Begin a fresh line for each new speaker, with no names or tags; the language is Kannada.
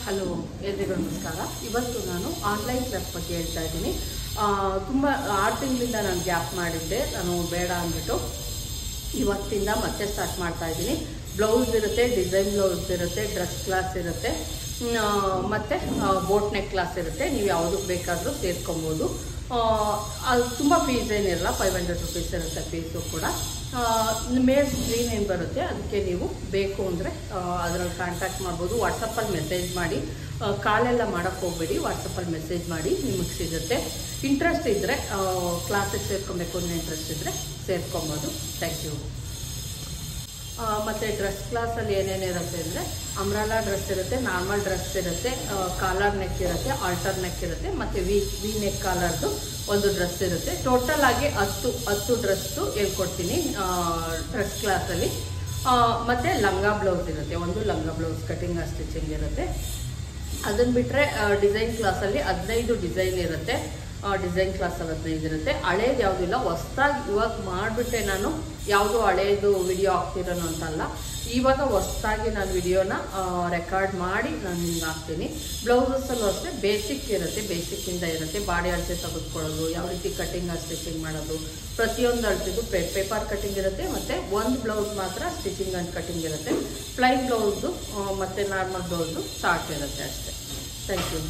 ಹಲೋ ಎಲ್ರಿಗೂ ನಮಸ್ಕಾರ. ಇವತ್ತು ನಾನು ಆನ್ಲೈನ್ ಕ್ಲಾಸ್ ಬಗ್ಗೆ ಹೇಳ್ತಾ ಇದ್ದೀನಿ. ತುಂಬ 6 ತಿಂಗಳಿಂದ ನಾನು ಗ್ಯಾಪ್ ಮಾಡಿದ್ದೆ, ನಾನು ಬೇಡ ಅಂದ್ಬಿಟ್ಟು ಇವತ್ತಿಂದ ಮತ್ತೆ ಸ್ಟಾರ್ಟ್ ಮಾಡ್ತಾ ಇದ್ದೀನಿ. ಬ್ಲೌಸ್ ಇರುತ್ತೆ, ಡಿಸೈನ್ ಬ್ಲೌಸ್ ಇರುತ್ತೆ, ಡ್ರೆಸ್ ಕ್ಲಾಸ್ ಇರುತ್ತೆ, ಮತ್ತು ಬೋಟ್ ನೆಕ್ ಕ್ಲಾಸ್ ಇರುತ್ತೆ. ನೀವು ಯಾವುದಕ್ಕೆ ಬೇಕಾದರೂ ಸೇರ್ಕೊಬೋದು. ಅದು ತುಂಬ ಫೀಸ್ ಏನಿರಲ್ಲ, 500 ರುಪೀಸ್ ಇರುತ್ತೆ ಫೀಸು ಕೂಡ. ಮೇಲ್ ಸ್ಕ್ರೀನ್ ಏನು ಬರುತ್ತೆ ಅದಕ್ಕೆ ನೀವು ಬೇಕು ಅಂದರೆ ಅದರಲ್ಲಿ ಕಾಂಟ್ಯಾಕ್ಟ್ ಮಾಡ್ಬೋದು. ವಾಟ್ಸಪ್ಪಲ್ಲಿ ಮೆಸೇಜ್ ಮಾಡಿ, ಕಾಲೆಲ್ಲ ಮಾಡೋಕ್ಕೆ ಹೋಗಬೇಡಿ, ವಾಟ್ಸಪ್ಪಲ್ಲಿ ಮೆಸೇಜ್ ಮಾಡಿ, ನಿಮಗೆ ಸಿಗುತ್ತೆ. ಇಂಟ್ರೆಸ್ಟ್ ಇದ್ದರೆ ಕ್ಲಾಸಿಗೆ ಸೇರ್ಕೊಬೇಕು ಅನ್ನೋ ಇಂಟ್ರೆಸ್ಟ್ ಇದ್ದರೆ ಸೇರ್ಕೊಬೋದು. Thank you. ಮತ್ತು ಡ್ರೆಸ್ ಕ್ಲಾಸಲ್ಲಿ ಏನೇನಿರುತ್ತೆ ಅಂದರೆ ಅಂಬ್ರೆಲಾ ಡ್ರೆಸ್ ಇರುತ್ತೆ, ನಾರ್ಮಲ್ ಡ್ರೆಸ್ ಇರುತ್ತೆ, ಕಾಲರ್ ನೆಕ್ ಇರುತ್ತೆ, ಆಲ್ಟರ್ ನೆಕ್ ಇರುತ್ತೆ, ಮತ್ತು ವಿ ನೆಕ್ ಕಾಲರ್ದು ಒಂದು ಡ್ರೆಸ್ ಇರುತ್ತೆ. ಟೋಟಲ್ ಆಗಿ 10 ಡ್ರೆಸ್ಸು ಹೇಳ್ಕೊಡ್ತೀನಿ ಡ್ರೆಸ್ ಕ್ಲಾಸಲ್ಲಿ. ಮತ್ತು ಲಂಗ ಬ್ಲೌಸ್ ಇರುತ್ತೆ, ಒಂದು ಲಂಗ ಬ್ಲೌಸ್ ಕಟಿಂಗ್ ಸ್ಟಿಚಿಂಗ್ ಇರುತ್ತೆ. ಅದನ್ನು ಬಿಟ್ಟರೆ ಡಿಸೈನ್ ಕ್ಲಾಸಲ್ಲಿ 15 ಡಿಸೈನ್ ಇರುತ್ತೆ. ಡಿಸೈನ್ ಕ್ಲಾಸಲ್ಲಿ 15 ಇರುತ್ತೆ. ಹಳೇದು ಯಾವುದಿಲ್ಲ, ಹೊಸ್ದಾಗಿ ಇವಾಗ ಮಾಡಿಬಿಟ್ಟೆ ನಾನು. ಯಾವುದೋ ಹಳೇದು ವಿಡಿಯೋ ಹಾಕ್ತಿರೋನು ಅಂತಲ್ಲ, ಇವಾಗ ಹೊಸ್ದಾಗಿ ನಾನು ವಿಡಿಯೋನ ರೆಕಾರ್ಡ್ ಮಾಡಿ ನಾನು ನಿಮ್ಗೆ ಹಾಕ್ತೀನಿ. ಬ್ಲೌಸಸ್ಸಲ್ಲೂ ಅಷ್ಟೇ ಬೇಸಿಕ್ ಇರುತ್ತೆ, ಬೇಸಿಕ್ಕಿಂದ ಇರುತ್ತೆ. ಬಾಡಿ ಅಳತೆ ತೆಗೆದುಕೊಳ್ಳೋದು, ಯಾವ ರೀತಿ ಕಟಿಂಗ್ ಸ್ಟಿಚಿಂಗ್ ಮಾಡೋದು, ಪ್ರತಿಯೊಂದು ಅಳತೆದು ಪೇಪರ್ ಕಟಿಂಗ್ ಇರುತ್ತೆ. ಮತ್ತು ಒಂದು ಬ್ಲೌಸ್ ಮಾತ್ರ ಸ್ಟಿಚಿಂಗ್ ಆ್ಯಂಡ್ ಕಟಿಂಗ್ ಇರುತ್ತೆ. ಪ್ಲೈನ್ ಬ್ಲೌಸು ಮತ್ತು ನಾರ್ಮಲ್ ಬ್ಲೌಸು ಶಾರ್ಟ್ ಇರುತ್ತೆ ಅಷ್ಟೇ. Thank you.